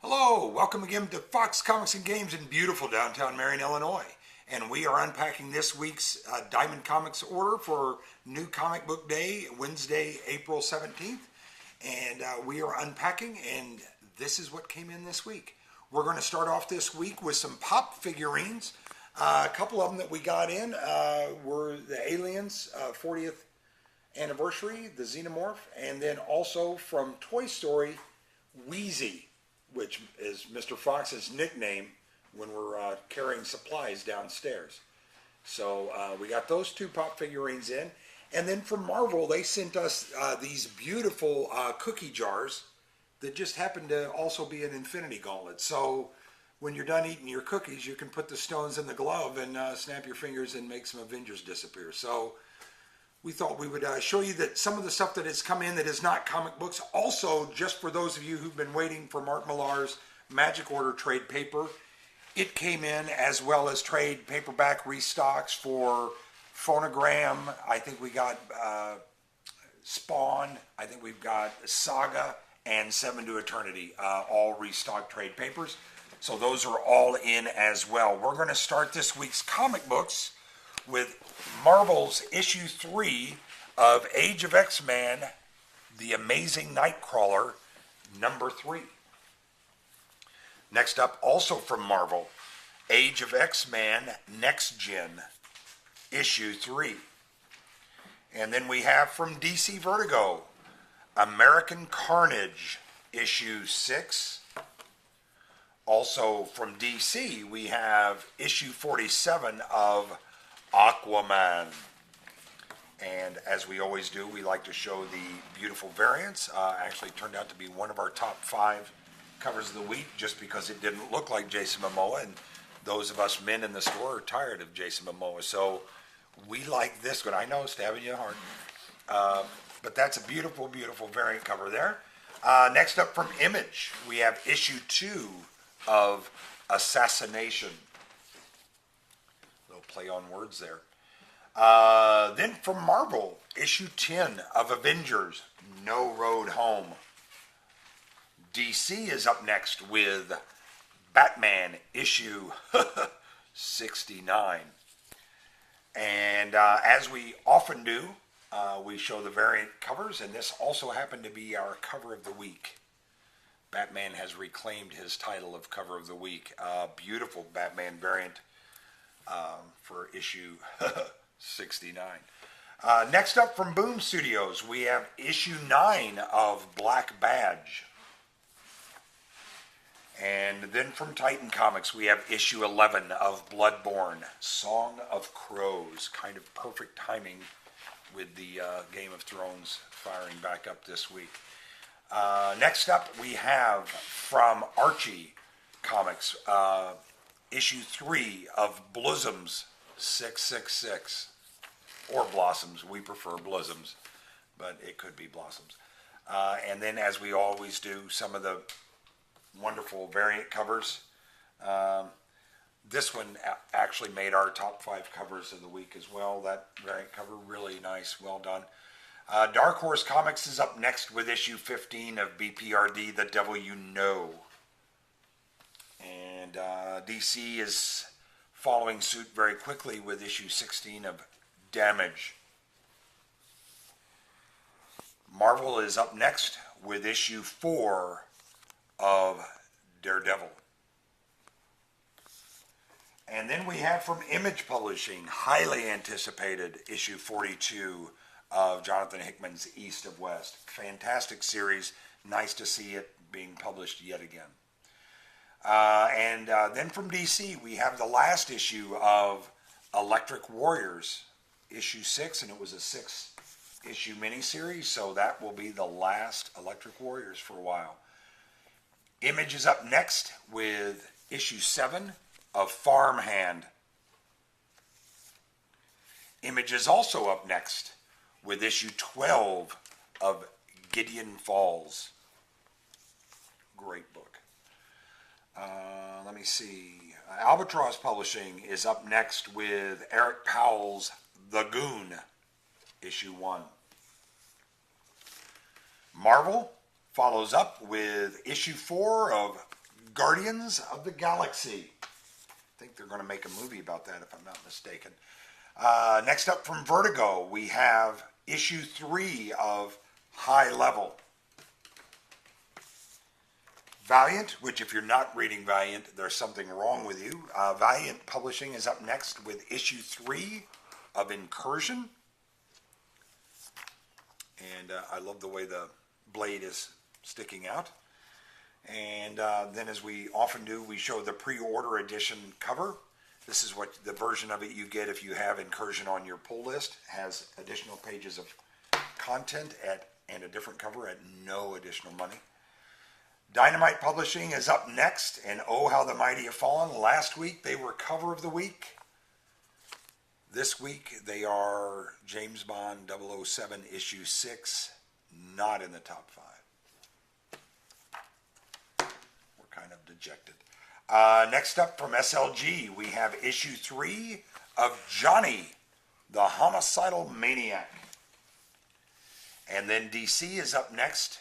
Hello, welcome again to Fox Comics and Games in beautiful downtown Marion, Illinois. And we are unpacking this week's Diamond Comics order for New Comic Book Day, Wednesday, April 17th. And we are unpacking, and this is what came in this week. We're going to start off this week with some pop figurines. A couple of them that we got in were the Aliens 40th anniversary, the Xenomorph, and then also from Toy Story, Wheezy, which is Mr. Fox's nickname when we're carrying supplies downstairs. So we got those two pop figurines in. And then from Marvel, they sent us these beautiful cookie jars that just happen to also be an infinity gauntlet. So when you're done eating your cookies, you can put the stones in the glove and snap your fingers and make some Avengers disappear. So we thought we would show you that some of the stuff that has come in that is not comic books. Also, just for those of you who've been waiting for Mark Millar's Magic Order trade paper, it came in, as well as trade paperback restocks for Phonogram. I think we got Spawn. I think we've got Saga and Seven to Eternity, all restocked trade papers. So those are all in as well. We're going to start this week's comic books with Marvel's issue 3 of Age of X-Man, The Amazing Nightcrawler, number 3. Next up, also from Marvel, Age of X-Man Next Gen, issue 3. And then we have from DC Vertigo, American Carnage, issue 6. Also from DC, we have issue 47 of Aquaman. And as we always do, we like to show the beautiful variants. Actually turned out to be one of our top 5 covers of the week, just because it didn't look like Jason Momoa, and those of us men in the store are tired of Jason Momoa. So we like this one. I know, stabbing you hard. But that's a beautiful, beautiful variant cover there. Next up from Image, we have issue 2 of Assassination. Play on words there. Then from Marvel, issue 10 of Avengers, No Road Home. DC is up next with Batman, issue 69. And as we often do, we show the variant covers, and this also happened to be our cover of the week. Batman has reclaimed his title of cover of the week. Beautiful Batman variant for issue 69. Next up from Boom Studios, we have issue 9 of Black Badge. And then from Titan Comics, we have issue 11 of Bloodborne, Song of Crows. Kind of perfect timing with the Game of Thrones firing back up this week. Next up, we have from Archie Comics, issue 3 of Blossoms 666, or Blossoms. We prefer Blossoms, but it could be Blossoms. And then, as we always do, some of the wonderful variant covers. This one actually made our top 5 covers of the week as well. That variant cover, really nice, well done. Dark Horse Comics is up next with issue 15 of BPRD, The Devil You Know. And DC is following suit very quickly with issue 16 of Damage. Marvel is up next with issue 4 of Daredevil. And then we have from Image Publishing, highly anticipated issue 42 of Jonathan Hickman's East of West. Fantastic series. Nice to see it being published yet again. And then from DC, we have the last issue of Electric Warriors, issue 6, and it was a 6-issue miniseries, so that will be the last Electric Warriors for a while. Image is up next with issue 7 of Farmhand. Image is also up next with issue 12 of Gideon Falls. Great book. Let me see. Albatross Publishing is up next with Eric Powell's The Goon, issue 1. Marvel follows up with issue 4 of Guardians of the Galaxy. I think they're going to make a movie about that if I'm not mistaken. Next up from Vertigo, we have issue 3 of High Level. Valiant, which if you're not reading Valiant, there's something wrong with you. Valiant Publishing is up next with issue 3 of Incursion. And I love the way the blade is sticking out. And then, as we often do, we show the pre-order edition cover. This is what the version of it you get if you have Incursion on your pull list. It has additional pages of content and a different cover at no additional money. Dynamite Publishing is up next, and oh, how the mighty have fallen. Last week they were cover of the week. This week they are James Bond 007 issue 6, not in the top 5. We're kind of dejected. Next up from SLG, we have issue 3 of Johnny, the Homicidal Maniac. And then DC is up next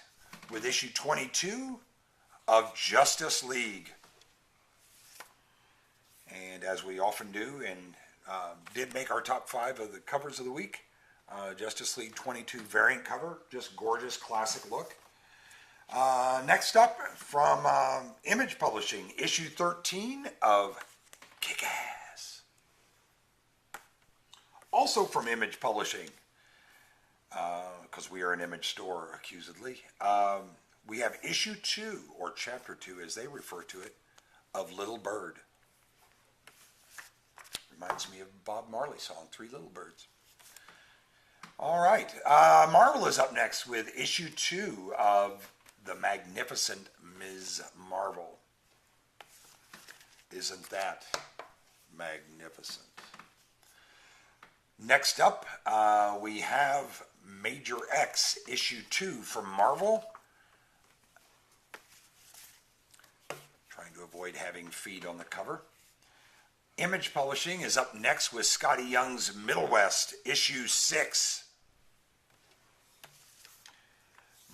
with issue 22 of Justice League. And as we often do, and did make our top 5 of the covers of the week, Justice League 22 variant cover, just gorgeous classic look. Next up from Image Publishing, issue 13 of Kick-Ass. Also from Image Publishing, because we are an Image store, accusedly, we have issue 2, or chapter 2 as they refer to it, of Little Bird. Reminds me of Bob Marley's song, Three Little Birds. All right, Marvel is up next with issue 2 of The Magnificent Ms. Marvel. Isn't that magnificent? Next up, we have Major X, issue 2 from Marvel. Trying to avoid having feet on the cover. Image Publishing is up next with Scotty Young's Middle West, issue 6.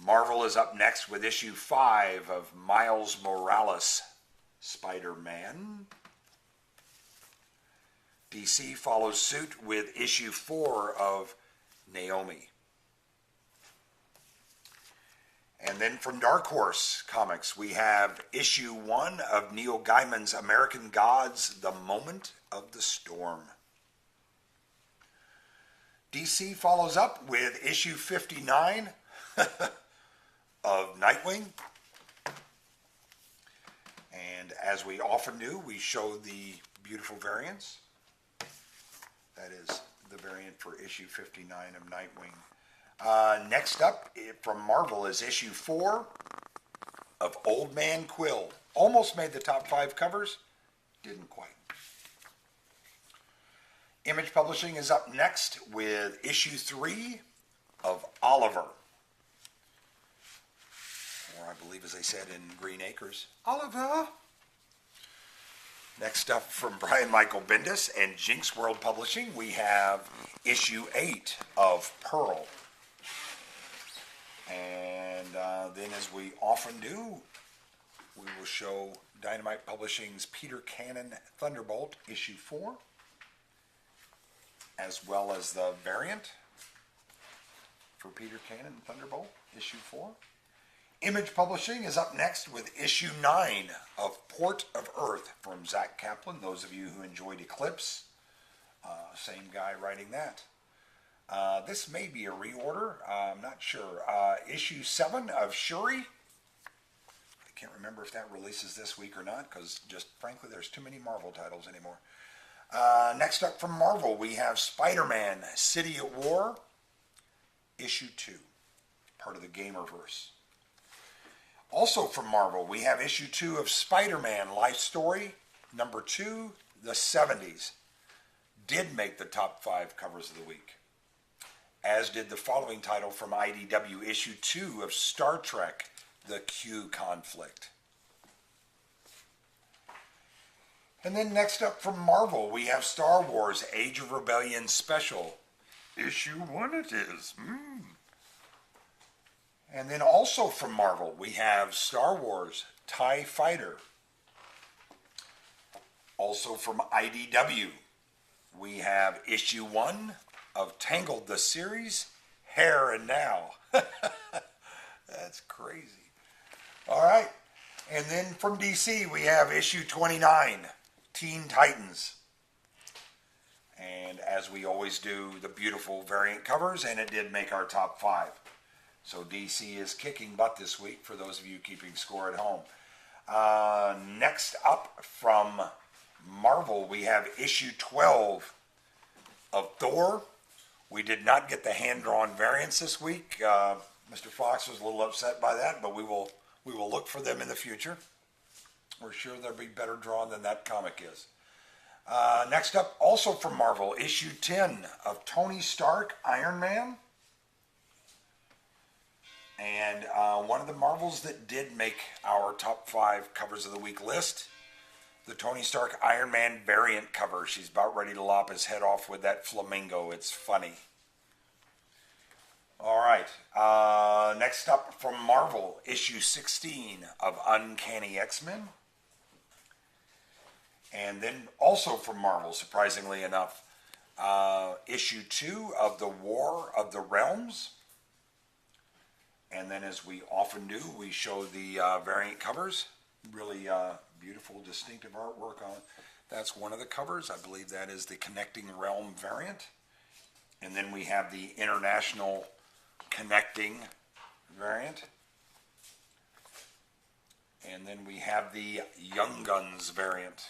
Marvel is up next with issue 5 of Miles Morales, Spider-Man. DC follows suit with issue 4 of Naomi. And then from Dark Horse Comics, we have issue 1 of Neil Gaiman's American Gods, The Moment of the Storm. DC follows up with issue 59 of Nightwing. And as we often do, we show the beautiful variants. That is the variant for issue 59 of Nightwing. Next up from Marvel is issue 4 of Old Man Quill. Almost made the top 5 covers, didn't quite. Image Publishing is up next with issue 3 of Oliver. Or I believe, as they said in Green Acres, Oliver. Next up from Brian Michael Bendis and Jinx World Publishing, we have issue 8 of Pearl. And then, as we often do, we will show Dynamite Publishing's Peter Cannon Thunderbolt, issue 4, as well as the variant for Peter Cannon Thunderbolt, issue 4. Image Publishing is up next with issue 9 of Port of Earth from Zach Kaplan. Those of you who enjoyed Eclipse, same guy writing that. This may be a reorder, I'm not sure. Issue 7 of Shuri. I can't remember if that releases this week or not, because just frankly there's too many Marvel titles anymore. Next up from Marvel, we have Spider-Man City at War, issue 2, part of the Gamerverse. Also from Marvel, we have issue 2 of Spider-Man Life Story, number 2, the 70s. Did make the top 5 covers of the week. As did the following title from IDW, issue 2 of Star Trek, The Q Conflict. And then next up from Marvel, we have Star Wars Age of Rebellion Special. Issue 1 it is. And then also from Marvel, we have Star Wars TIE Fighter, Also from IDW, we have issue 1 of Tangled the series, Hair and Now. That's crazy. All right. And then from DC, we have issue 29, Teen Titans. And as we always do, the beautiful variant covers, and it did make our top 5. So DC is kicking butt this week for those of you keeping score at home. Next up from Marvel, we have issue 12 of Thor. We did not get the hand-drawn variants this week. Mr. Fox was a little upset by that, but we will look for them in the future. We're sure they'll be better drawn than that comic is. Next up, also from Marvel, issue 10 of Tony Stark, Iron Man. And one of the Marvels that did make our top 5 covers of the week list, the Tony Stark Iron Man variant cover. She's about ready to lop his head off with that flamingo. It's funny. All right. Next up from Marvel, issue 16 of Uncanny X-Men. And then also from Marvel, surprisingly enough, issue 2 of The War of the Realms. And then, as we often do, we show the variant covers. Really beautiful, distinctive artwork on it. That's one of the covers. I believe that is the Connecting Realm variant. And then we have the International Connecting variant. And then we have the Young Guns variant.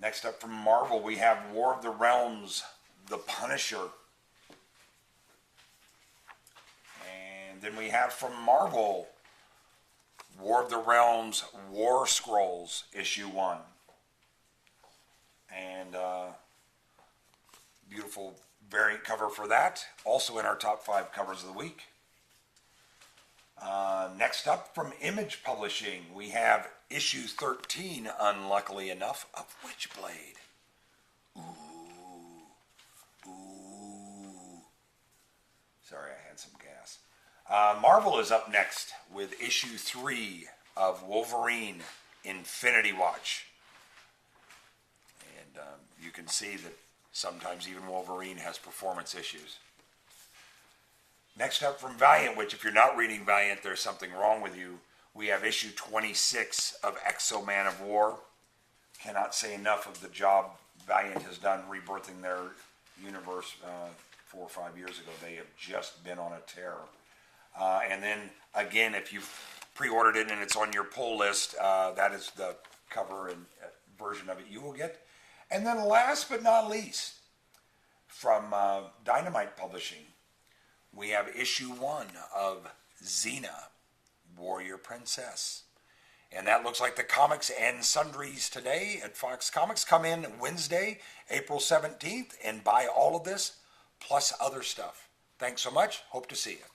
Next up from Marvel, we have War of the Realms, The Punisher. And then we have from Marvel, War of the Realms, War Scrolls, issue 1. And beautiful variant cover for that. Also in our top 5 covers of the week. Next up from Image Publishing, we have issue 13, unluckily enough, of Witchblade. Ooh. Sorry, I had some gas. Marvel is up next with issue 3 of Wolverine, Infinity Watch. And you can see that sometimes even Wolverine has performance issues. Next up from Valiant, which if you're not reading Valiant, there's something wrong with you. We have issue 26 of Exo-Man of War. Cannot say enough of the job Valiant has done rebirthing their universe 4 or 5 years ago. They have just been on a tear. And then, again, if you've pre-ordered it and it's on your pull list, that is the cover and version of it you will get. And then last but not least, from Dynamite Publishing, we have issue 1 of Xena, Warrior Princess. And that looks like the comics and sundries today at Fox Comics. Come in Wednesday, April 17th, and buy all of this, plus other stuff. Thanks so much. Hope to see you.